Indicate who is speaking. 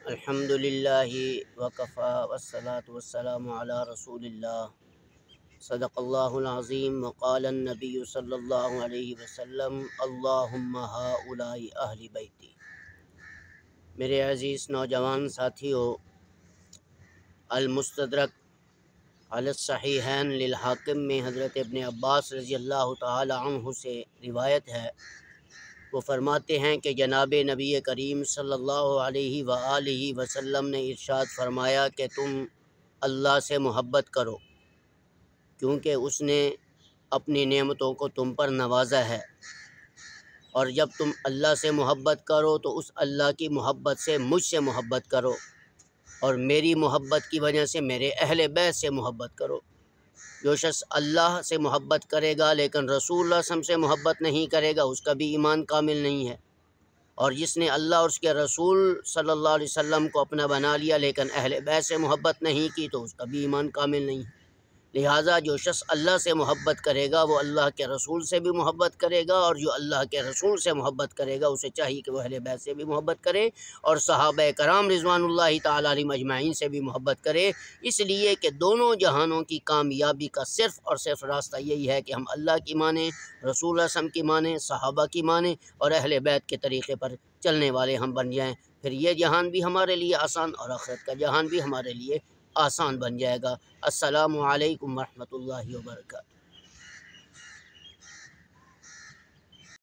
Speaker 1: الحمد للہ وکفا والصلاة والسلام علی رسول اللہ صدق اللہ العظیم وقال النبی صلی اللہ علیہ وسلم اللہم ہؤلاء اہل بیتی۔ میرے عزیز نوجوان ساتھیو، المستدرک علی الصحیحین للحاکم میں حضرت ابن عباس رضی اللہ تعالی عنہ سے روایت ہے، وہ فرماتے ہیں کہ جناب نبی کریم صلی اللہ علیہ وآلہ وسلم نے ارشاد فرمایا کہ تم اللہ سے محبت کرو کیونکہ اس نے اپنی نعمتوں کو تم پر نوازا ہے، اور جب تم اللہ سے محبت کرو تو اس اللہ کی محبت سے مجھ سے محبت کرو، اور میری محبت کی وجہ سے میرے اہل بیت سے محبت کرو۔ جو شخص اللہ سے محبت کرے گا لیکن رسول اللہ صلی اللہ علیہ وسلم سے محبت نہیں کرے گا، اس کا بھی ایمان کامل نہیں ہے، اور جس نے اللہ اور اس کے رسول صلی اللہ علیہ وسلم کو اپنا بنا لیا لیکن اہل بیت سے محبت نہیں کی تو اس کا بھی ایمان کامل نہیں ہے۔ لہٰذا جو شخص اللہ سے محبت کرے گا وہ اللہ کے رسول سے بھی محبت کرے گا، اور جو اللہ کے رسول سے محبت کرے گا اسے چاہیے کہ وہ اہل بیت سے بھی محبت کرے اور صحابہ کرام رضوان اللہ تعالیٰ علیہم اجمعین سے بھی محبت کرے، اس لیے کہ دونوں جہانوں کی کامیابی کا صرف اور صرف راستہ یہی ہے کہ ہم اللہ کی مانیں، رسول اللہ صلی اللہ علیہ وسلم کی مانیں، صحابہ کی مانیں، اور اہل بیت کے طریقے پر چلنے والے ہم بن جائیں۔ پھر یہ جہان بھی ہمارے لیے آسان اور آخرت کا جہان بھی ہمارے لیے آسان بن جائے گا۔ السلام علیکم ورحمۃ اللہ وبرکاتہ۔